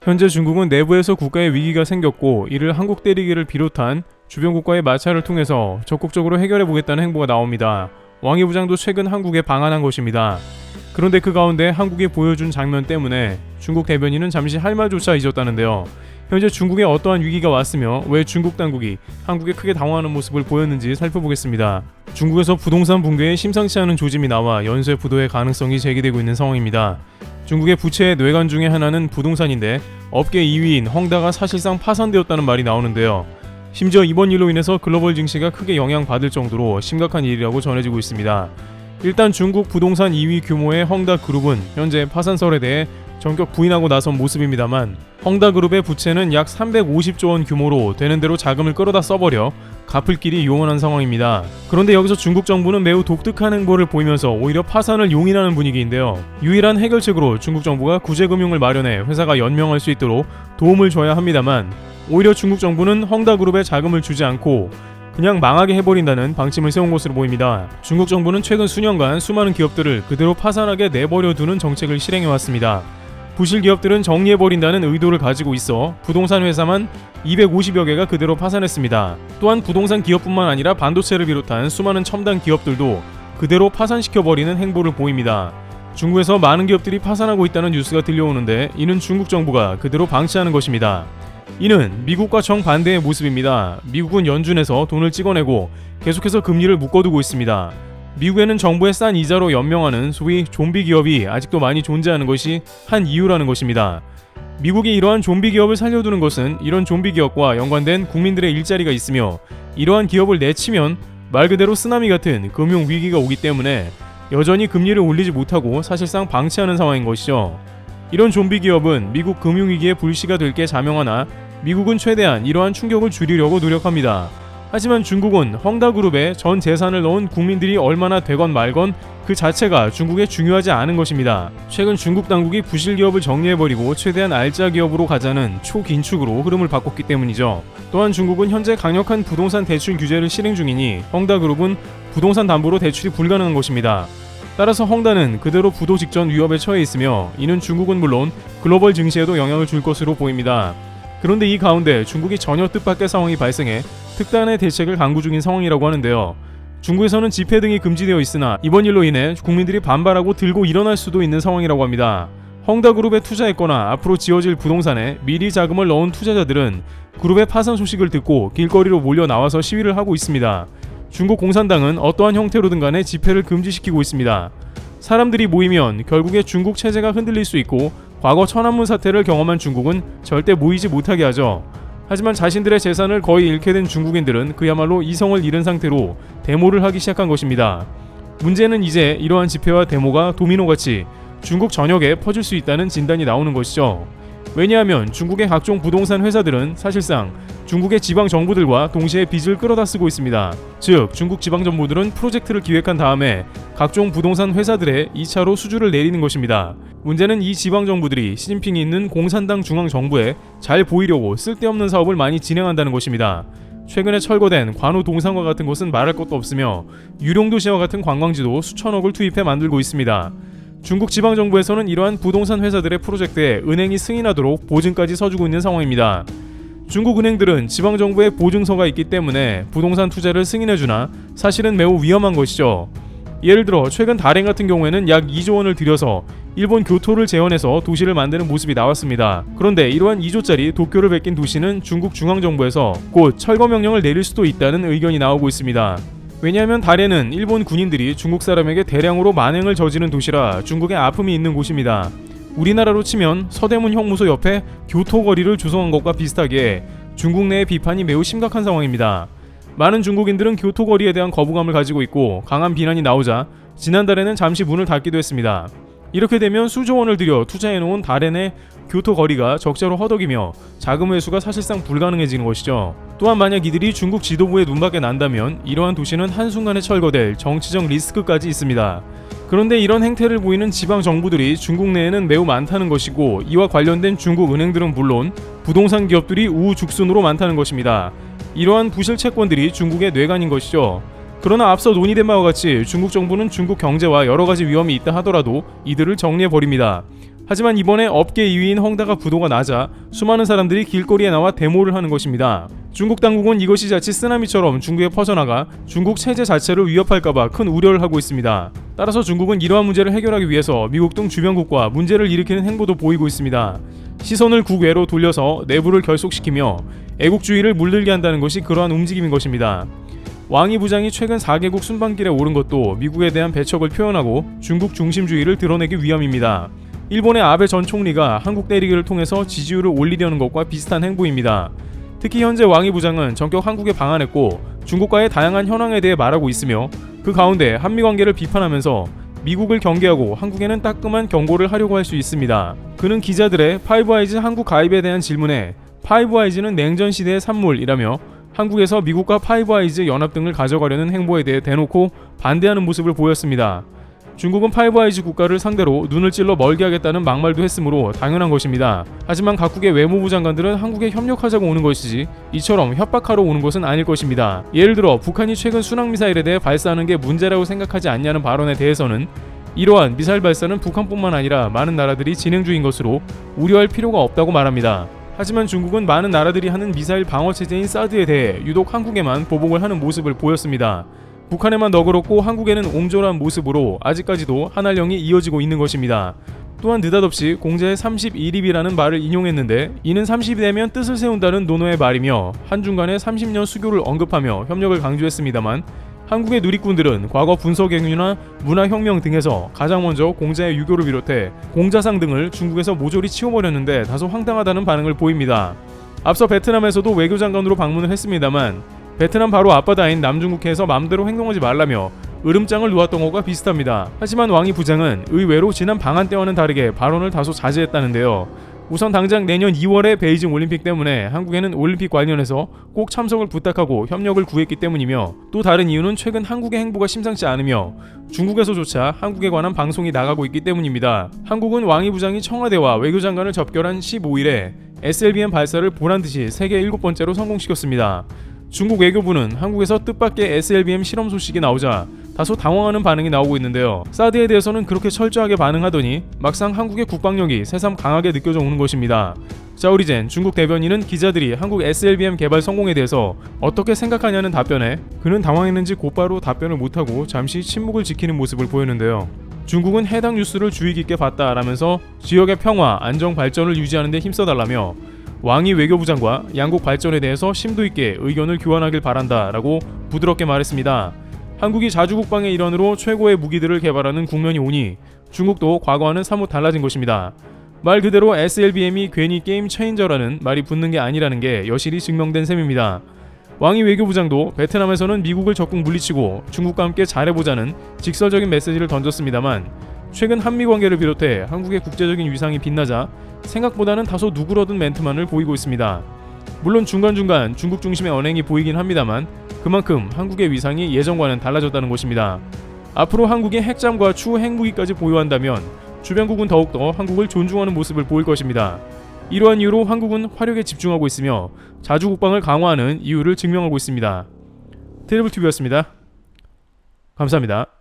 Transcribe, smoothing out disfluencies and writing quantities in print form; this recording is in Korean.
현재 중국은 내부에서 국가의 위기가 생겼고 이를 한국 때리기를 비롯한 주변 국가의 마찰을 통해서 적극적으로 해결해 보겠다는 행보가 나옵니다. 왕이 부장도 최근 한국에 방한한 것입니다. 그런데 그 가운데 한국이 보여준 장면 때문에 중국 대변인은 잠시 할 말조차 잊었다는데요. 현재 중국에 어떠한 위기가 왔으며 왜 중국 당국이 한국에 크게 당황하는 모습을 보였는지 살펴보겠습니다. 중국에서 부동산 붕괴에 심상치 않은 조짐이 나와 연쇄 부도의 가능성이 제기되고 있는 상황입니다. 중국의 부채의 뇌관 중에 하나는 부동산인데 업계 2위인 헝다가 사실상 파산되었다는 말이 나오는데요. 심지어 이번 일로 인해서 글로벌 증시가 크게 영향받을 정도로 심각한 일이라고 전해지고 있습니다. 일단 중국 부동산 2위 규모의 헝다그룹은 현재 파산설에 대해 전격 부인하고 나선 모습입니다만 헝다그룹의 부채는 약 350조 원 규모로 되는 대로 자금을 끌어다 써버려 갚을 길이 요원한 상황입니다. 그런데 여기서 중국 정부는 매우 독특한 행보를 보이면서 오히려 파산을 용인하는 분위기인데요. 유일한 해결책으로 중국 정부가 구제금융을 마련해 회사가 연명할 수 있도록 도움을 줘야 합니다만 오히려 중국 정부는 헝다그룹에 자금을 주지 않고 그냥 망하게 해버린다는 방침을 세운 것으로 보입니다. 중국 정부는 최근 수년간 수많은 기업들을 그대로 파산하게 내버려 두는 정책을 실행해왔습니다. 부실 기업들은 정리해버린다는 의도를 가지고 있어 부동산 회사만 250여 개가 그대로 파산했습니다. 또한 부동산 기업뿐만 아니라 반도체를 비롯한 수많은 첨단 기업들도 그대로 파산시켜버리는 행보를 보입니다. 중국에서 많은 기업들이 파산하고 있다는 뉴스가 들려오는데 이는 중국 정부가 그대로 방치하는 것입니다. 이는 미국과 정반대의 모습입니다. 미국은 연준에서 돈을 찍어내고 계속해서 금리를 묶어두고 있습니다. 미국에는 정부의 싼 이자로 연명하는 소위 좀비 기업이 아직도 많이 존재하는 것이 한 이유라는 것입니다. 미국이 이러한 좀비 기업을 살려두는 것은 이런 좀비 기업과 연관된 국민들의 일자리가 있으며 이러한 기업을 내치면 말 그대로 쓰나미 같은 금융 위기가 오기 때문에 여전히 금리를 올리지 못하고 사실상 방치하는 상황인 것이죠. 이런 좀비 기업은 미국 금융위기의 불씨가 될 게 자명하나 미국은 최대한 이러한 충격을 줄이려고 노력합니다. 하지만 중국은 헝다그룹에 전 재산을 넣은 국민들이 얼마나 되건 말건 그 자체가 중국에 중요하지 않은 것입니다. 최근 중국 당국이 부실 기업을 정리해버리고 최대한 알짜 기업으로 가자는 초긴축으로 흐름을 바꿨기 때문이죠. 또한 중국은 현재 강력한 부동산 대출 규제를 실행 중이니 헝다그룹은 부동산 담보로 대출이 불가능한 것입니다. 따라서 헝다는 그대로 부도 직전 위협에 처해 있으며 이는 중국은 물론 글로벌 증시에도 영향을 줄 것으로 보입니다. 그런데 이 가운데 중국이 전혀 뜻밖의 상황이 발생해 특단의 대책을 강구 중인 상황이라고 하는데요. 중국에서는 집회 등이 금지되어 있으나 이번 일로 인해 국민들이 반발하고 들고 일어날 수도 있는 상황이라고 합니다. 헝다그룹에 투자했거나 앞으로 지어질 부동산에 미리 자금을 넣은 투자자들은 그룹의 파산 소식을 듣고 길거리로 몰려 나와서 시위를 하고 있습니다. 중국 공산당은 어떠한 형태로든 간에 집회를 금지시키고 있습니다. 사람들이 모이면 결국에 중국 체제가 흔들릴 수 있고 과거 천안문 사태를 경험한 중국은 절대 모이지 못하게 하죠. 하지만 자신들의 재산을 거의 잃게 된 중국인들은 그야말로 이성을 잃은 상태로 데모를 하기 시작한 것입니다. 문제는 이제 이러한 집회와 데모가 도미노같이 중국 전역에 퍼질 수 있다는 진단이 나오는 것이죠. 왜냐하면 중국의 각종 부동산 회사들은 사실상 중국의 지방 정부들과 동시에 빚을 끌어다 쓰고 있습니다. 즉 중국 지방 정부들은 프로젝트를 기획한 다음에 각종 부동산 회사들의 2차로 수주를 내리는 것입니다. 문제는 이 지방 정부들이 시진핑이 있는 공산당 중앙정부에 잘 보이려고 쓸데없는 사업을 많이 진행한다는 것입니다. 최근에 철거된 관우 동상과 같은 곳은 말할 것도 없으며 유룡도시와 같은 관광지도 수천억을 투입해 만들고 있습니다. 중국 지방정부에서는 이러한 부동산 회사들의 프로젝트에 은행이 승인하도록 보증까지 서주고 있는 상황입니다. 중국 은행들은 지방정부의 보증서가 있기 때문에 부동산 투자를 승인해주나 사실은 매우 위험한 것이죠. 예를 들어 최근 다롄 같은 경우에는 약 2조 원을 들여서 일본 교토를 재현해서 도시를 만드는 모습이 나왔습니다. 그런데 이러한 2조짜리 도쿄를 베낀 도시는 중국 중앙정부에서 곧 철거 명령을 내릴 수도 있다는 의견이 나오고 있습니다. 왜냐하면 다롄은 일본 군인들이 중국 사람에게 대량으로 만행을 저지른 도시라 중국의 아픔이 있는 곳입니다. 우리나라로 치면 서대문 형무소 옆에 교토거리를 조성한 것과 비슷하게 중국 내의 비판이 매우 심각한 상황입니다. 많은 중국인들은 교토거리에 대한 거부감을 가지고 있고 강한 비난이 나오자 지난달에는 잠시 문을 닫기도 했습니다. 이렇게 되면 수조 원을 들여 투자해놓은 다롄의 교토거리가 적자로 허덕이며 자금 회수가 사실상 불가능해지는 것이죠. 또한 만약 이들이 중국 지도부의 눈밖에 난다면 이러한 도시는 한순간에 철거될 정치적 리스크까지 있습니다. 그런데 이런 행태를 보이는 지방 정부들이 중국 내에는 매우 많다는 것이고 이와 관련된 중국 은행들은 물론 부동산 기업들이 우후죽순으로 많다는 것입니다. 이러한 부실 채권들이 중국의 뇌관인 것이죠. 그러나 앞서 논의된 바와 같이 중국 정부는 중국 경제와 여러가지 위험이 있다 하더라도 이들을 정리해버립니다. 하지만 이번에 업계 2위인 헝다가 부도가 나자 수많은 사람들이 길거리에 나와 데모를 하는 것입니다. 중국 당국은 이것이 자칫 쓰나미처럼 중국에 퍼져나가 중국 체제 자체를 위협할까봐 큰 우려를 하고 있습니다. 따라서 중국은 이러한 문제를 해결하기 위해서 미국 등 주변국과 문제를 일으키는 행보도 보이고 있습니다. 시선을 국외로 돌려서 내부를 결속시키며 애국주의를 물들게 한다는 것이 그러한 움직임인 것입니다. 왕이 부장이 최근 4개국 순방길에 오른 것도 미국에 대한 배척을 표현하고 중국 중심주의를 드러내기 위함입니다. 일본의 아베 전 총리가 한국 때리기를 통해서 지지율을 올리려는 것과 비슷한 행보입니다. 특히 현재 왕이 부장은 전격 한국에 방한했고 중국과의 다양한 현황에 대해 말하고 있으며 그 가운데 한미 관계를 비판하면서 미국을 경계하고 한국에는 따끔한 경고를 하려고 할 수 있습니다. 그는 기자들의 파이브아이즈 한국 가입에 대한 질문에 파이브아이즈는 냉전 시대의 산물이라며 한국에서 미국과 파이브아이즈 연합 등을 가져가려는 행보에 대해 대놓고 반대하는 모습을 보였습니다. 중국은 파이브아이즈 국가를 상대로 눈을 찔러 멀게 하겠다는 막말도 했으므로 당연한 것입니다. 하지만 각국의 외무부 장관들은 한국에 협력하자고 오는 것이지 이처럼 협박하러 오는 것은 아닐 것입니다. 예를 들어 북한이 최근 순항미사일에 대해 발사하는 게 문제라고 생각하지 않냐는 발언에 대해서는 이러한 미사일 발사는 북한뿐만 아니라 많은 나라들이 진행 중인 것으로 우려할 필요가 없다고 말합니다. 하지만 중국은 많은 나라들이 하는 미사일 방어체제인 사드에 대해 유독 한국에만 보복을 하는 모습을 보였습니다. 북한에만 너그럽고 한국에는 옹졸한 모습으로 아직까지도 한한령이 이어지고 있는 것입니다. 또한 느닷없이 공자의 31입이라는 말을 인용했는데 이는 30이 되면 뜻을 세운다는 논어의 말이며 한중간의 30년 수교를 언급하며 협력을 강조했습니다만 한국의 누리꾼들은 과거 분서경유나 문화혁명 등에서 가장 먼저 공자의 유교를 비롯해 공자상 등을 중국에서 모조리 치워버렸는데 다소 황당하다는 반응을 보입니다. 앞서 베트남에서도 외교장관으로 방문을 했습니다만 베트남 바로 앞바다인 남중국해에서 마음대로 행동하지 말라며 으름장을 놓았던 것과 비슷합니다. 하지만 왕이 부장은 의외로 지난 방한 때와는 다르게 발언을 다소 자제했다는데요. 우선 당장 내년 2월에 베이징 올림픽 때문에 한국에는 올림픽 관련해서 꼭 참석을 부탁하고 협력을 구했기 때문이며 또 다른 이유는 최근 한국의 행보가 심상치 않으며 중국에서조차 한국에 관한 방송이 나가고 있기 때문입니다. 한국은 왕이 부장이 청와대와 외교장관을 접견한 15일에 SLBM 발사를 보란듯이 세계 7번째로 성공시켰습니다. 중국 외교부는 한국에서 뜻밖의 SLBM 실험 소식이 나오자 다소 당황하는 반응이 나오고 있는데요. 사드에 대해서는 그렇게 철저하게 반응하더니 막상 한국의 국방력이 새삼 강하게 느껴져 오는 것입니다. 자오리젠 중국 대변인은 기자들이 한국 SLBM 개발 성공에 대해서 어떻게 생각하냐는 답변에 그는 당황했는지 곧바로 답변을 못하고 잠시 침묵을 지키는 모습을 보였는데요. 중국은 해당 뉴스를 주의 깊게 봤다라면서 지역의 평화, 안정, 발전을 유지하는 데 힘써달라며 왕이 외교부장과 양국 발전에 대해서 심도 있게 의견을 교환하길 바란다라고 부드럽게 말했습니다. 한국이 자주국방의 일환으로 최고의 무기들을 개발하는 국면이 오니 중국도 과거와는 사뭇 달라진 것입니다. 말 그대로 SLBM이 괜히 게임 체인저라는 말이 붙는 게 아니라는 게 여실히 증명된 셈입니다. 왕이 외교부장도 베트남에서는 미국을 적극 물리치고 중국과 함께 잘해보자는 직설적인 메시지를 던졌습니다만 최근 한미 관계를 비롯해 한국의 국제적인 위상이 빛나자 생각보다는 다소 누그러든 멘트만을 보이고 있습니다. 물론 중간중간 중국 중심의 언행이 보이긴 합니다만 그만큼 한국의 위상이 예전과는 달라졌다는 것입니다. 앞으로 한국이 핵잠과 추후 핵무기까지 보유한다면 주변국은 더욱더 한국을 존중하는 모습을 보일 것입니다. 이러한 이유로 한국은 화력에 집중하고 있으며 자주국방을 강화하는 이유를 증명하고 있습니다. 테이블TV였습니다. 감사합니다.